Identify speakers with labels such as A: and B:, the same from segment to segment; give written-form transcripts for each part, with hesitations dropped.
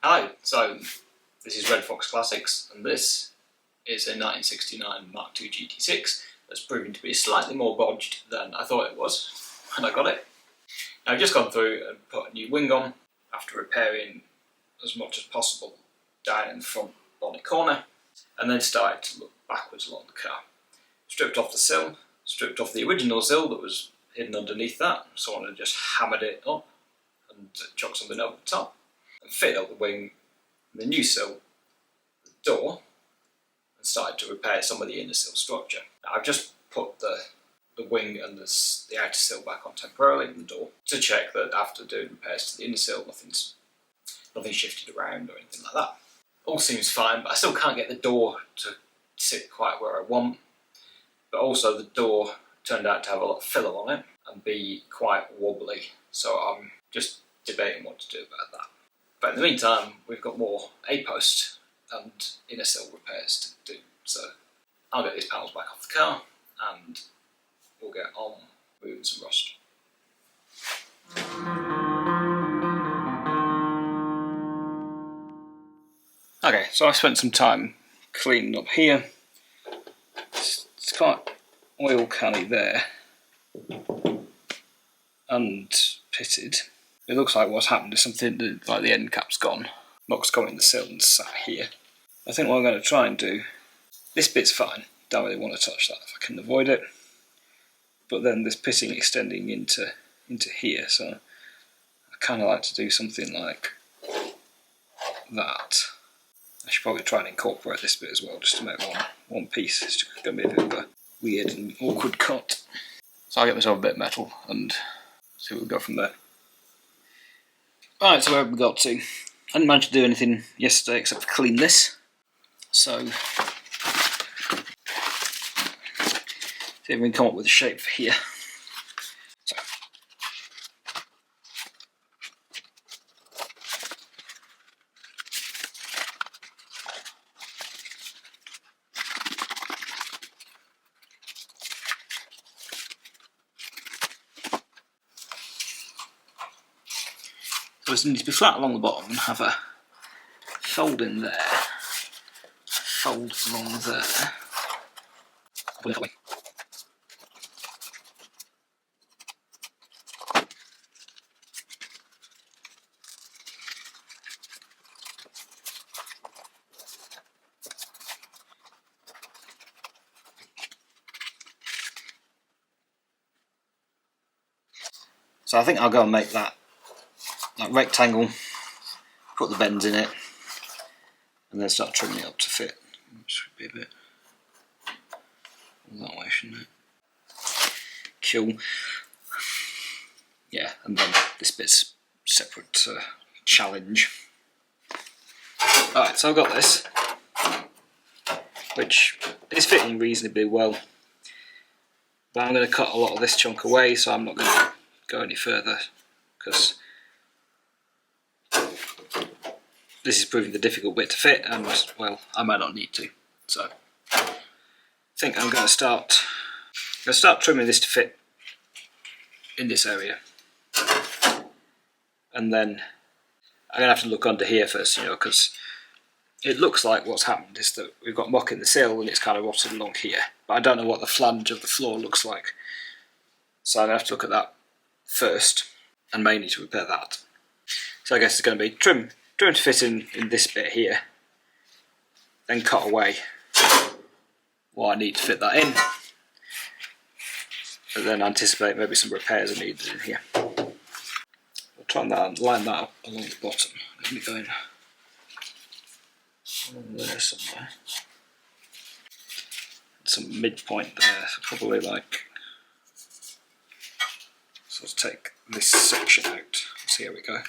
A: Hi, so this is Red Fox Classics, and this is a 1969 Mk2 GT6 that's proving to be slightly more bodged than I thought it was when I got it. Now, I've just gone through and put a new wing on after repairing as much as possible down in the front bonnet corner, and then started to look backwards along the car. Stripped off the sill, stripped off the original sill that was hidden underneath that. Someone had just hammered it up and chucked something over the top, and fitted up the wing, the new sill, the door, and started to repair some of the inner sill structure. Now, I've just put the wing and the outer sill back on temporarily in the door to check that after doing repairs to the inner sill, nothing's shifted around or anything like that. All seems fine, but I still can't get the door to sit quite where I want. But also the door turned out to have a lot of filler on it and be quite wobbly, so I'm just debating what to do about that. But in the meantime, we've got more A-post and inner sill repairs to do, so I'll get these panels back off the car and we'll get on moving some rust. Okay, so I spent some time cleaning up here. It's quite oil canny there and pitted. It looks like what's happened is something that, like, the end cap's gone. Knock's gone in the sill and sat here. I think what I'm going to try and do, this bit's fine, don't really want to touch that if I can avoid it. But then there's pitting extending into here, so I kind of like to do something like that. I should probably try and incorporate this bit as well, just to make one piece. It's just going to be a bit of a weird and awkward cut. So I'll get myself a bit of metal and see where we go from there. Alright, so where have we got to? I didn't manage to do anything yesterday except for clean this. So, see if we can come up with a shape for here. So this needs to be flat along the bottom and have a fold in there, fold along there. Put it that way. So I think I'll go and make that rectangle, put the bends in it, and then start trimming it up to fit. Should be a bit that way, shouldn't it? Cool. Yeah, and then this bit's separate challenge. Alright, so I've got this, which is fitting reasonably well, but I'm going to cut a lot of this chunk away, so I'm not going to go any further, because this is proving the difficult bit to fit, and, well, I might not need to. So I think I'm going to start trimming this to fit in this area, and then I'm going to have to look under here first, because it looks like what's happened is that we've got muck in the sill and it's kind of rotted along here, but I don't know what the flange of the floor looks like, so I'm going to have to look at that first, and mainly to repair that. So I guess it's going to be trim to fit in this bit here, then cut away what I need to fit that in, and then anticipate maybe some repairs are needed in here. We'll try and line that up along the bottom. Let me go in along there somewhere. Some midpoint there, so probably like, so let's take this section out. See how we go.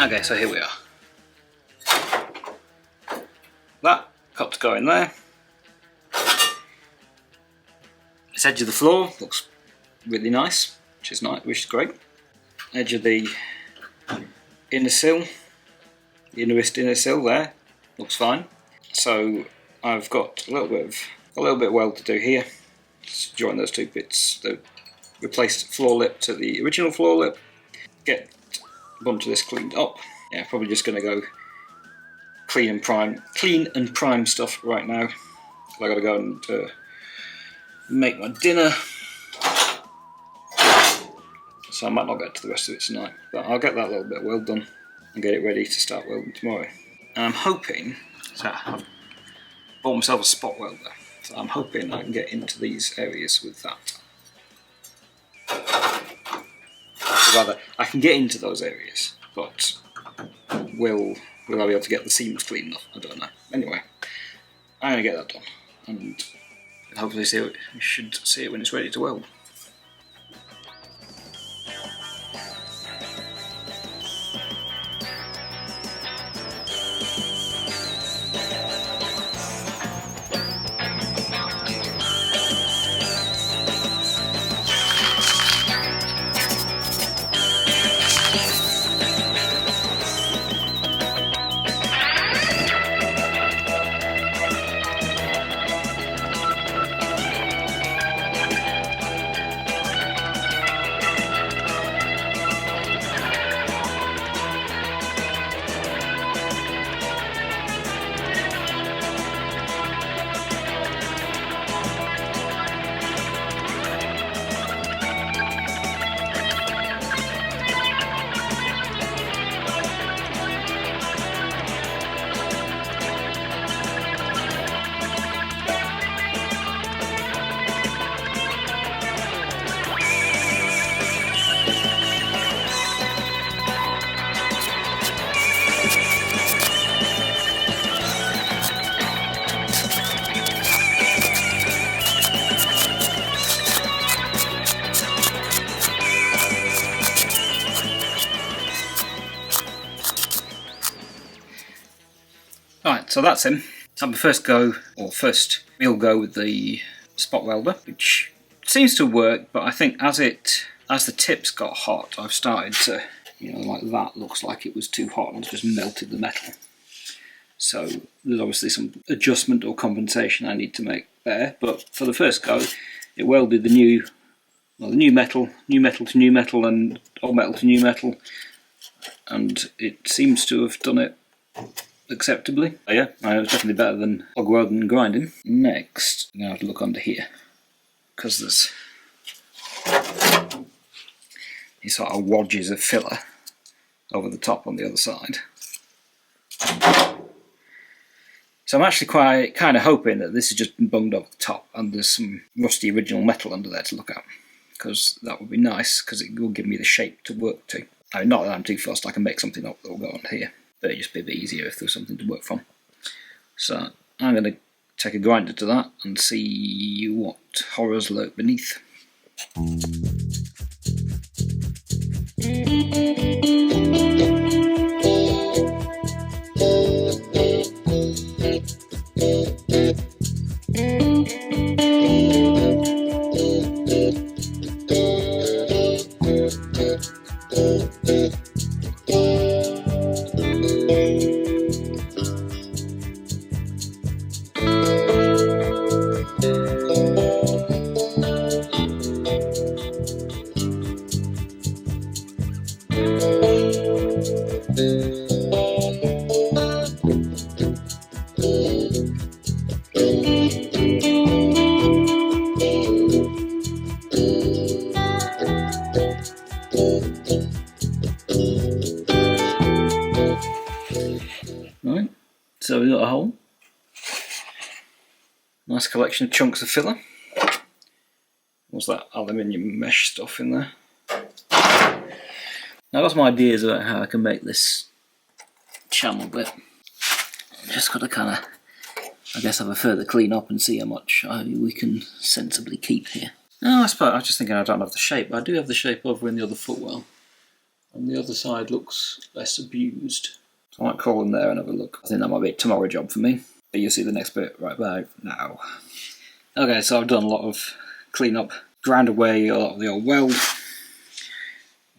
A: Okay, so here we are. That got to go in there. This edge of the floor looks really nice, which is great. Edge of the inner sill, the innerest inner sill there, looks fine. So I've got a little bit of weld to do here. Just join those two bits, the replaced floor lip to the original floor lip. Get a bunch of this cleaned up. Yeah, probably just going to go clean and prime stuff right now. I got to go and make my dinner, so I might not get to the rest of it tonight, but I'll get that little bit of weld done and get it ready to start welding tomorrow. And I'm hoping, so I've bought myself a spot welder, so I'm hoping I can get into these areas with that. Or rather, I can get into those areas, but will I be able to get the seams clean enough? I don't know. Anyway, I'm going to get that done, and hopefully you should see it when it's ready to weld. Right, so that's him. So my first real go with the spot welder, which seems to work, but I think as the tips got hot, I've started to, like that looks like it was too hot and it's just melted the metal. So there's obviously some adjustment or compensation I need to make there, but for the first go, it welded the new metal to new metal and old metal to new metal, and it seems to have done it acceptably. Oh yeah, it was definitely better than log welding and grinding. Next, I'm going to have to look under here, because there's these sort of wedges of filler over the top on the other side. So I'm actually kind of hoping that this has just been bunged over the top and there's some rusty original metal under there to look at, because that would be nice, because it will give me the shape to work to. I mean, not that I'm too fussed, I can make something up that will go on here, but it'd just be a bit easier if there was something to work from. So I'm going to take a grinder to that and see what horrors lurk beneath. Right, so we've got a hole. Nice collection of chunks of filler. What's that aluminium mesh stuff in there? Now I've got some ideas about how I can make this channel bit. Just got to kind of, I guess, have a further clean up and see how much we can sensibly keep here. No, I was just thinking I don't have the shape, but I do have the shape over in the other footwell. And the other side looks less abused. So I might crawl in there and have a look. I think that might be a tomorrow job for me. But you'll see the next bit right about now. Okay, so I've done a lot of cleanup, ground away a lot of the old weld.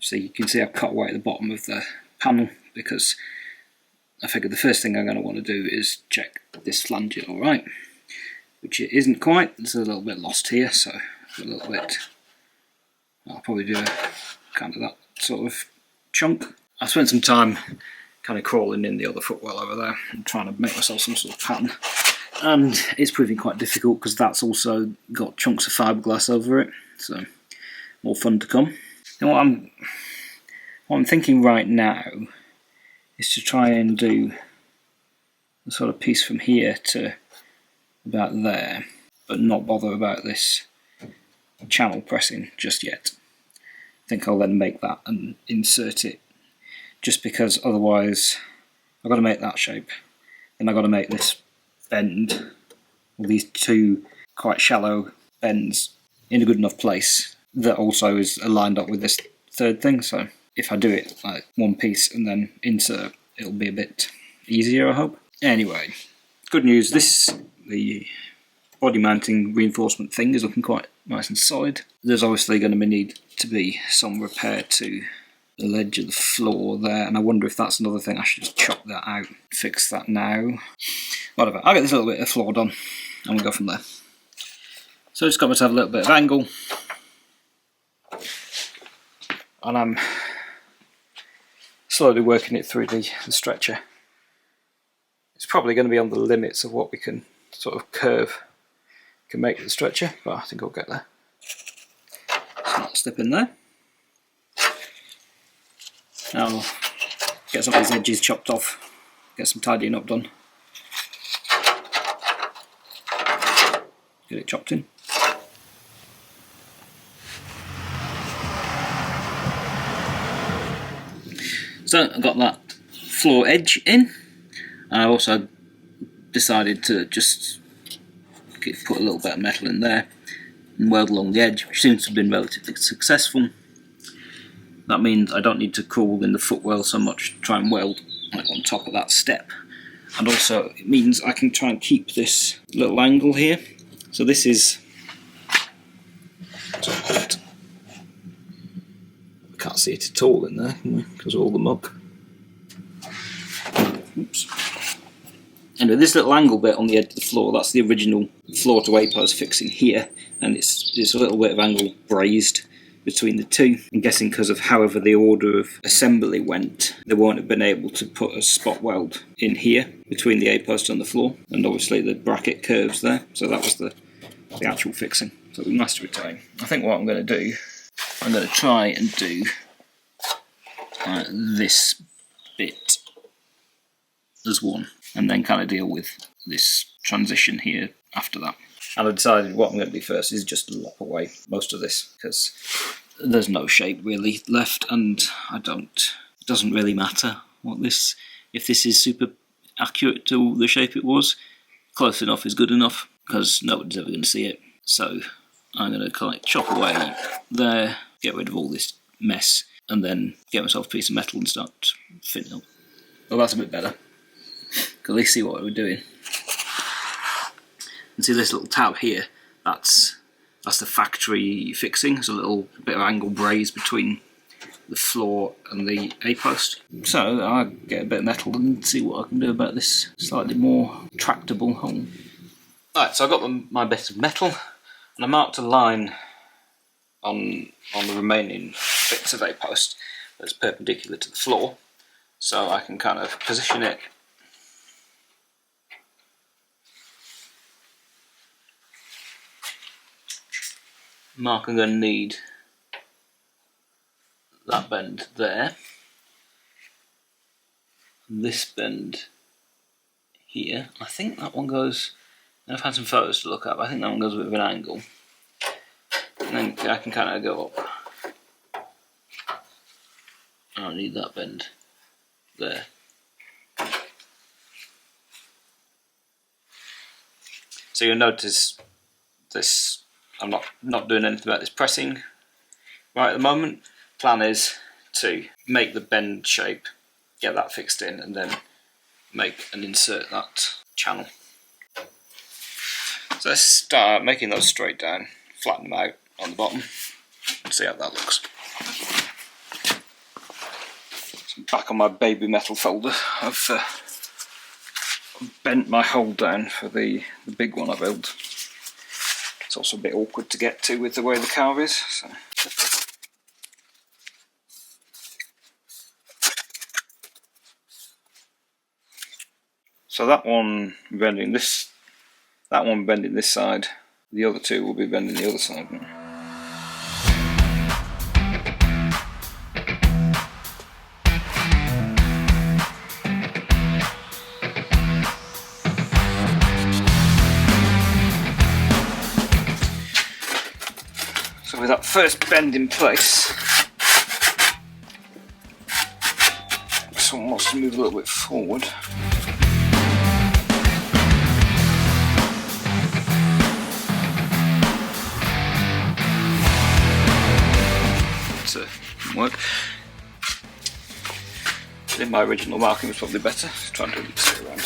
A: So you can see I've cut away at the bottom of the panel because I figured the first thing I'm going to want to do is check this flange is alright, which it isn't quite. It's a little bit lost here, so a little bit. I'll probably do a kind of that sort of chunk. I spent some time kind of crawling in the other footwell over there and trying to make myself some sort of pattern, and it's proving quite difficult because that's also got chunks of fiberglass over it, so more fun to come. And what I'm thinking right now is to try and do the sort of piece from here to about there, but not bother about this channel pressing just yet. I think I'll then make that and insert it, just because otherwise I've got to make that shape, then I've got to make this bend, or these two quite shallow bends, in a good enough place that also is aligned up with this third thing. So if I do it like one piece and then insert, it'll be a bit easier, I hope. Anyway, good news, the body mounting reinforcement thing is looking quite nice and solid. There's obviously going to need to be some repair to the ledge of the floor there, and I wonder if that's another thing I should just chop that out, fix that now. Whatever, I'll get this little bit of floor done and we'll go from there. So I just got myself a little bit of angle, and I'm slowly working it through the stretcher. It's probably going to be on the limits of what we can sort of curve can make the stretcher, but I think I'll get there. So I'll slip in there. Now I'll get some of these edges chopped off, get some tidying up done. Get it chopped in. So I've got that floor edge in, and I also decided to just put a little bit of metal in there and weld along the edge, which seems to have been relatively successful. That means I don't need to crawl in the footwell so much to try and weld like on top of that step, and also it means I can try and keep this little angle here. So this is, I can't see it at all in there, can we? Because of all the muck. Oops. Anyway, this little angle bit on the edge of the floor, that's the original floor to A-post fixing here, and it's a little bit of angle brazed between the two. I'm guessing because of however the order of assembly went, they won't have been able to put a spot weld in here between the A-post and the floor, and obviously the bracket curves there, so that was the actual fixing. So it'll be nice to retain. I think what I'm going to do, I'm going to try and do this bit as one, and then kind of deal with this transition here after that. And I decided what I'm going to do first is just lop away most of this, because there's no shape really left, and it doesn't really matter what this, if this is super accurate to the shape it was, close enough is good enough, because nobody's ever going to see it. So I'm going to kind of chop away there, get rid of all this mess, and then get myself a piece of metal and start fitting up. Well, that's a bit better. At least see what we're doing. And see this little tab here, that's the factory fixing. There's a little bit of angle braze between the floor and the A-post. So I'll get a bit of metal and see what I can do about this slightly more tractable hole. Alright, so I got my bit of metal, and I marked a line on the remaining bits of A-post that's perpendicular to the floor, so I can kind of position it mark I'm going to need that bend there, and this bend here. I think that one goes, I've had some photos to look at, but I think that one goes with an angle, and then I can kind of go up. I need that bend there. So you'll notice this, I'm not doing anything about this pressing right at the moment. Plan is to make the bend shape, get that fixed in, and then make and insert that channel. So let's start making those straight down, flatten them out on the bottom, and see how that looks. So back on my baby metal folder, I've bent my hole down for the big one I built. It's also a bit awkward to get to with the way the carve is. So that one bending this side, the other two will be bending the other side. So with that first bend in place, someone wants to move a little bit forward. Work. In my original marking was probably better. Try and do it straight around.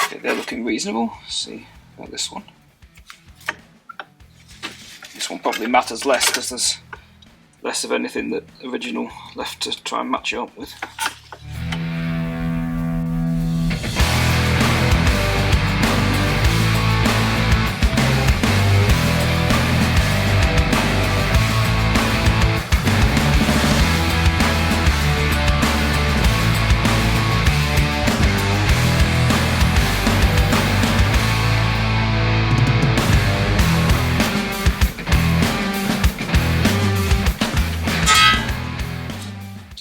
A: Okay, they're looking reasonable. Let's see about this one. This one probably matters less because there's less of anything that original left to try and match it up with.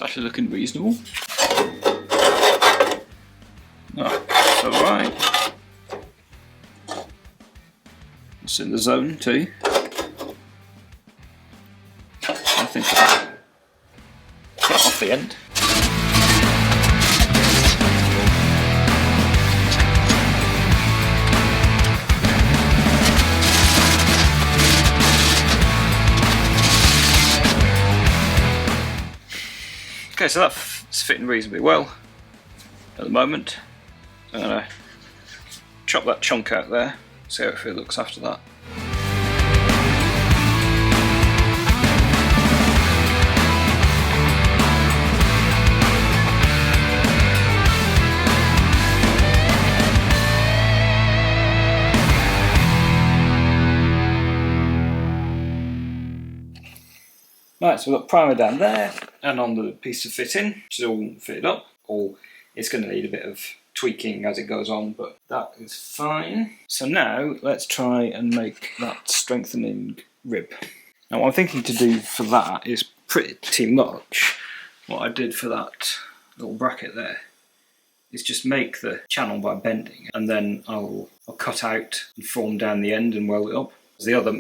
A: Actually looking reasonable. Oh, it's alright. It's in the zone too. I think I'll cut off the end. Okay, so that's fitting reasonably well at the moment. I'm going to chop that chunk out there, see how it looks after that. Right, so we've got primer down there and on the piece to fit in, which is all fitted up. It's going to need a bit of tweaking as it goes on, but that is fine. So now let's try and make that strengthening rib. Now what I'm thinking to do for that is pretty much what I did for that little bracket there. Is just make the channel by bending, and then I'll cut out and form down the end and weld it up. The other,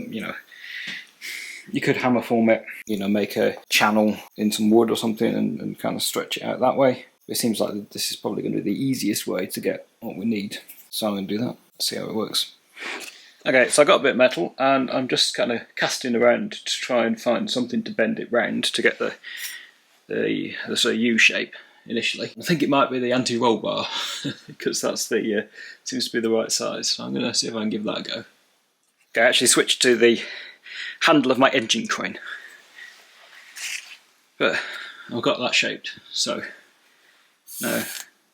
A: you could hammer form it, make a channel in some wood or something and kind of stretch it out that way. It seems like this is probably going to be the easiest way to get what we need. So I'm going to do that, see how it works. Okay, so I got a bit of metal and I'm just kind of casting around to try and find something to bend it round to get the sort of U shape initially. I think it might be the anti-roll bar because that's seems to be the right size. So I'm going to see if I can give that a go. Okay, I actually switched to the handle of my engine crane, but I've got that shaped, so now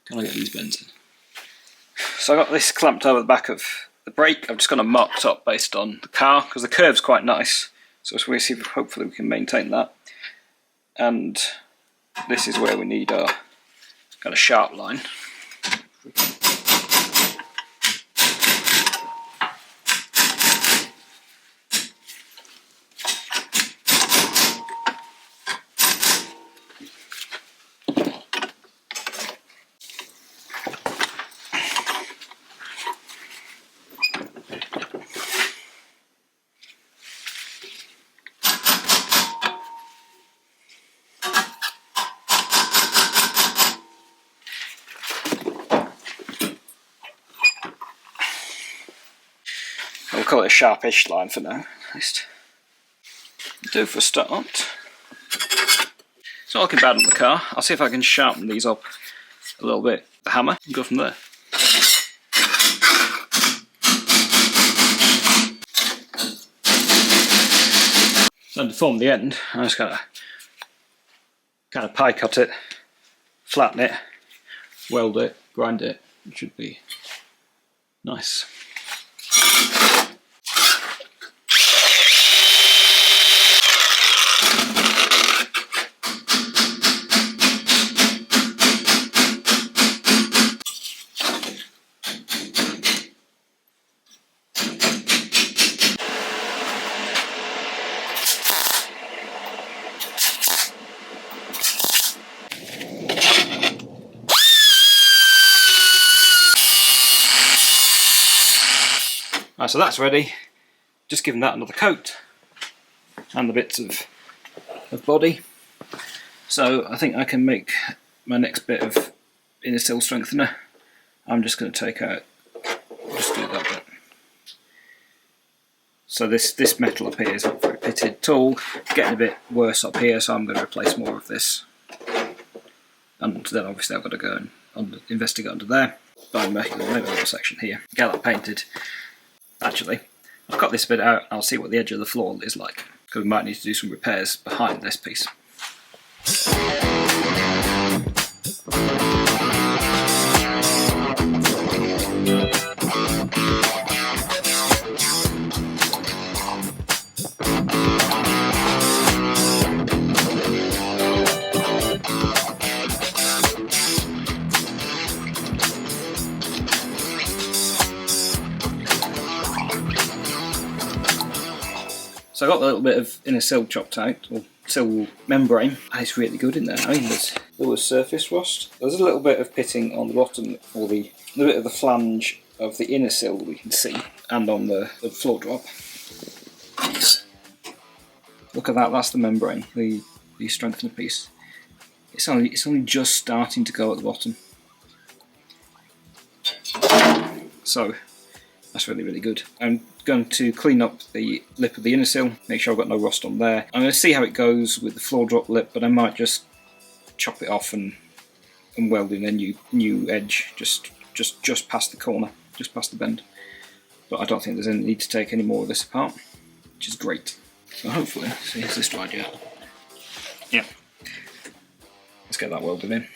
A: can I get these bends in? So I got this clamped over the back of the brake. I've just got it marked up based on the car because the curve's quite nice, so we'll see if hopefully we can maintain that. And this is where we need our kind of sharp line. call it a sharpish line for now, at least. Do for a start. It's not looking bad on the car. I'll see if I can sharpen these up a little bit with the hammer and go from there. So to form the end, I just gotta kind of pie cut it, flatten it, weld it, grind it. It should be nice. Right, so that's ready. Just giving that another coat and the bits of body. So I think I can make my next bit of inner sill strengthener. I'm just going to take out, just do that bit. So this metal up here is not very pitted at all. Getting a bit worse up here, so I'm going to replace more of this. And then obviously I've got to go and investigate under there. But maybe a little section here. Get that painted. Actually, I've cut this bit out and I'll see what the edge of the floor is like, because we might need to do some repairs behind this piece. So I got a little bit of inner sill chopped out, or sill membrane, and it's really good in there. I mean, there was surface rust. There's a little bit of pitting on the bottom, or the bit of the flange of the inner sill that we can see, and on the floor drop. Look at that, that's the membrane, the strengthener piece. It's only just starting to go at the bottom. So that's really, really good. I'm going to clean up the lip of the inner sill, make sure I've got no rust on there. I'm going to see how it goes with the floor drop lip, but I might just chop it off and weld in a new edge just past the corner, just past the bend. But I don't think there's any need to take any more of this apart, which is great. So hopefully, see, here's this dried yet. Yeah. Let's get that welded in.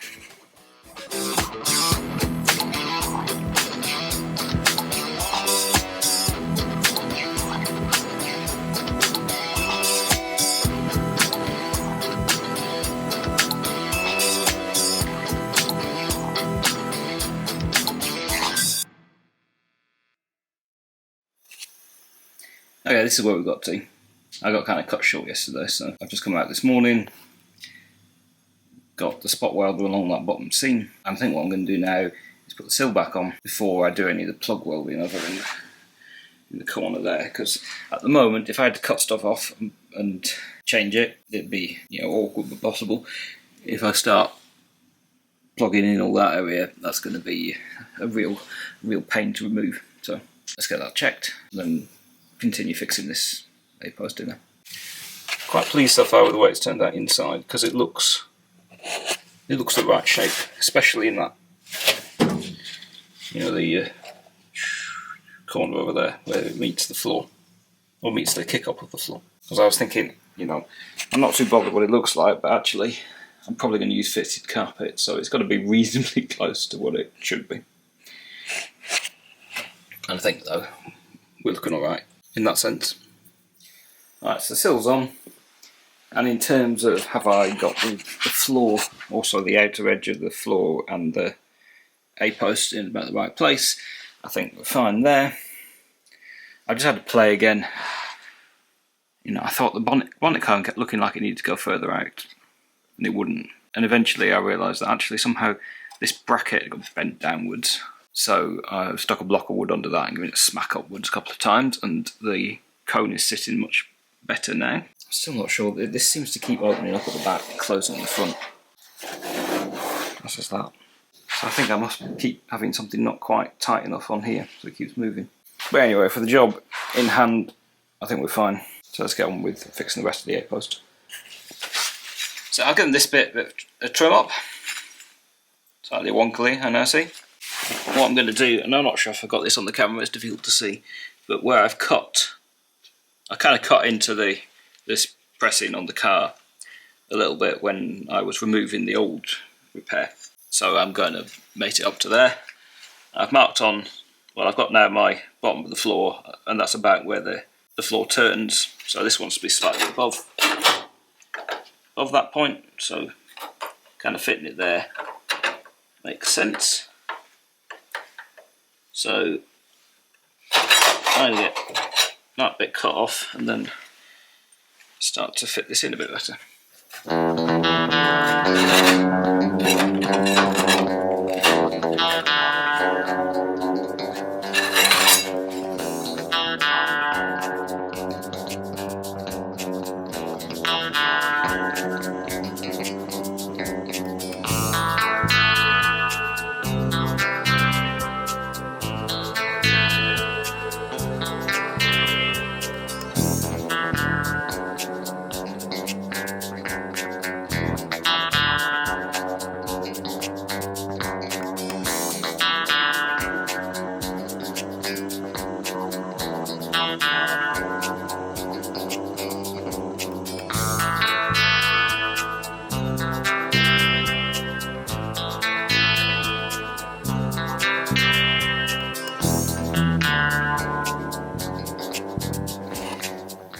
A: Okay, this is where we got to. I got kind of cut short yesterday, so I've just come out this morning, got the spot welder along that bottom seam. I think what I'm going to do now is put the sill back on before I do any of the plug welding over in the corner there, because at the moment, if I had to cut stuff off and change it, it'd be, you know, awkward but possible. If I start plugging in all that area, that's going to be a real pain to remove. So let's get that checked, and then continue fixing this A-post in there. Quite pleased so far with the way it's turned out inside, because it looks the right shape, especially in that, you know, the corner over there where it meets the floor, or meets the kick-up of the floor. Because I was thinking, you know, I'm not too bothered what it looks like, but actually I'm probably going to use fitted carpet, so it's got to be reasonably close to what it should be. And I think, though, we're looking alright in that sense. Right, so the sill's on, and in terms of have I got the floor, also the outer edge of the floor and the A-post in about the right place, I think we're fine there. I just had to play again. You know, I thought the bonnet cone kept looking like it needed to go further out, and it wouldn't. And eventually I realised that actually somehow this bracket got bent downwards. So I stuck a block of wood under that and given it a smack upwards a couple of times, and the cone is sitting much better now. I'm still not sure. This seems to keep opening up at the back, closing at the front. That's just that. So I think I must keep having something not quite tight enough on here, so it keeps moving. But anyway, for the job, in hand, I think we're fine. So let's get on with fixing the rest of the A-post. So I've given this bit a trim up, slightly wonkily, I know, see. What I'm going to do, and I'm not sure if I got this on the camera, it's difficult to see, but where I've cut, I kind of cut into this pressing on the car a little bit when I was removing the old repair. So I'm going to mate it up to there. I've marked on, well, I've got now my bottom of the floor, and that's about where the floor turns. So this wants to be slightly above that point, so kind of fitting it there makes sense. So I get that bit cut off and then start to fit this in a bit better.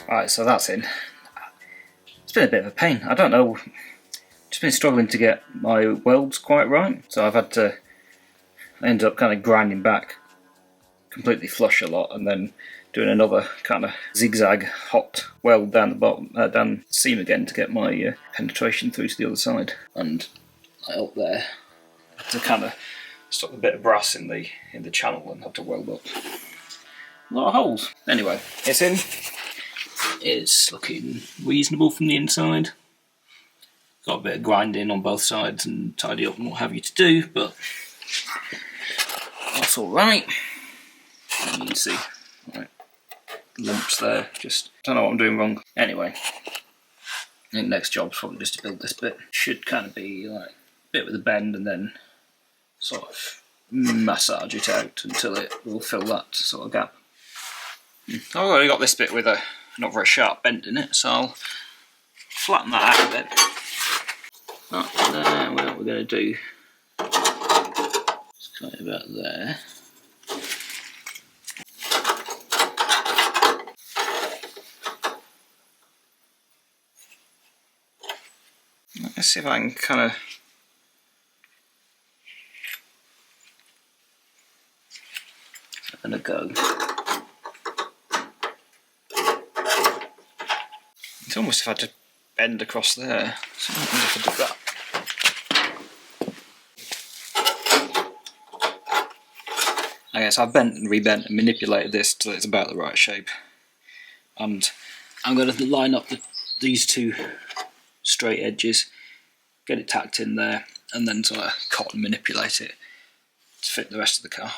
A: Right, so that's in. It's been a bit of a pain. I don't know, just been struggling to get my welds quite right. So I've had to end up kind of grinding back completely flush a lot and then doing another kind of zigzag hot weld down the bottom, down the seam again to get my penetration through to the other side. And up there, I had to kind of stop a bit of brass in the channel and have to weld up a lot of holes. Anyway, it's in. It's looking reasonable from the inside. Got a bit of grinding on both sides and tidy up and what have you to do, but that's alright. You can see, right, lumps there, just don't know what I'm doing wrong. Anyway, I think next job's probably just to build this bit. Should kind of be like a bit with a bend and then sort of massage it out until it will fill that sort of gap. I've already got this bit with a not very sharp bend in it, so I'll flatten that out a bit. Right, there, what we're going to do, it's kind of about there. Let's see if I can kind of having a go. It's almost if I had to bend across there. So I don't know if I do that. I guess I've bent and rebent and manipulated this till it's about the right shape. And I'm going to line up these two straight edges, get it tacked in there, and then sort of cut and manipulate it to fit the rest of the car.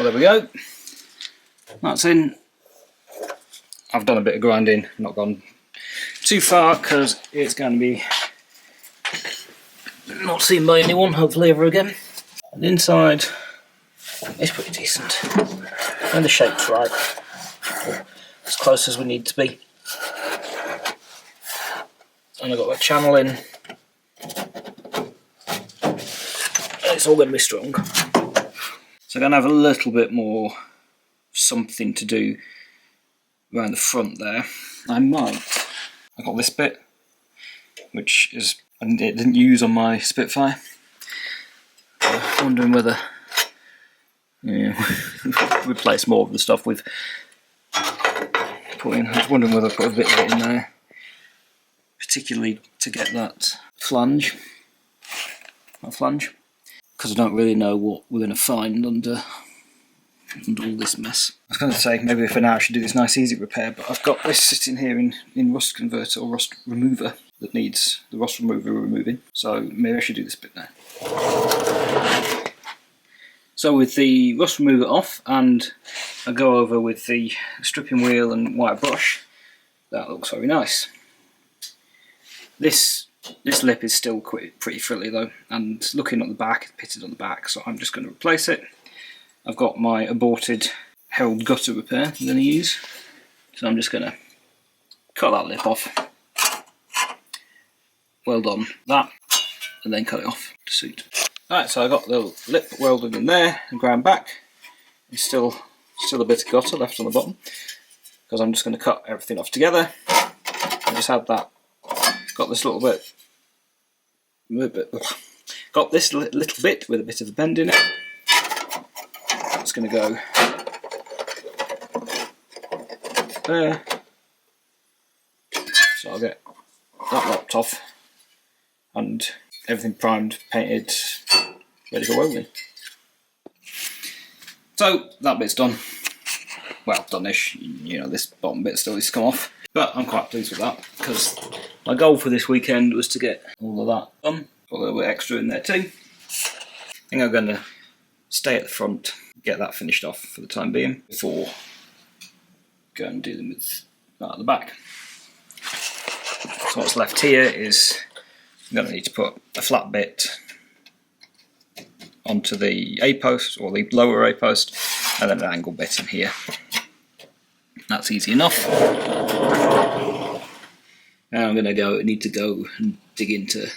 A: there we go. That's in. I've done a bit of grinding, not gone too far because it's going to be not seen by anyone, hopefully ever again. And inside it's pretty decent. And the shape's right. As close as we need to be. And I've got a channel in. And it's all going to be strong. So I'm going to have a little bit more something to do around the front there. I got this bit, which is I didn't use on my Spitfire. I'm wondering whether replace more of the stuff with put in. I was wondering whether I put a bit of it in there, particularly to get that flange, because I don't really know what we're going to find under all this mess. I was going to say maybe for now I should do this nice easy repair, but I've got this sitting here in rust converter or rust remover that needs the rust remover removing, so maybe I should do this bit now. So with the rust remover off and I go over with the stripping wheel and wire brush, that looks very nice. This lip is still pretty frilly though, and looking at the back, it's pitted on the back, so I'm just going to replace it. I've got my aborted Herald gutter repair I'm going to use, so I'm just going to cut that lip off, weld on that, and then cut it off to suit. Alright, so I got the lip welded in there and ground back. There's still a bit of gutter left on the bottom, because I'm just going to cut everything off together. I just had that, got this little bit with a bit of a bend in it. It's going to go there, so I'll get that locked off and everything primed, painted, ready for welding. So that bit's done. Well, done-ish. You know, this bottom bit still needs to come off, but I'm quite pleased with that because my goal for this weekend was to get all of that done. Got a little bit extra in there too. I think I'm going to stay at the front, get that finished off for the time being before going and dealing with that at the back. So what's left here is I'm going to need to put a flat bit onto the A-post, or the lower A-post, and then an angle bit in here. That's easy enough. Now I'm going to need to go and dig into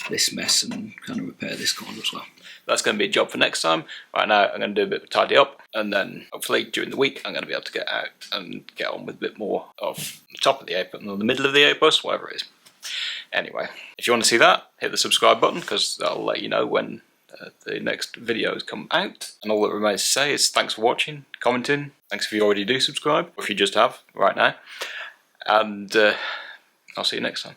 A: this mess and kind of repair this corner as well. That's going to be a job for next time. Right now I'm going to do a bit of tidy up, and then hopefully during the week I'm going to be able to get out and get on with a bit more of the top of the A-post, or the middle of the A-post, whatever it is. Anyway, if you want to see that, hit the subscribe button, because that'll let you know when the next videos come out. And all that remains to say is thanks for watching, commenting. Thanks if you already do subscribe, or if you just have right now. And I'll see you next time.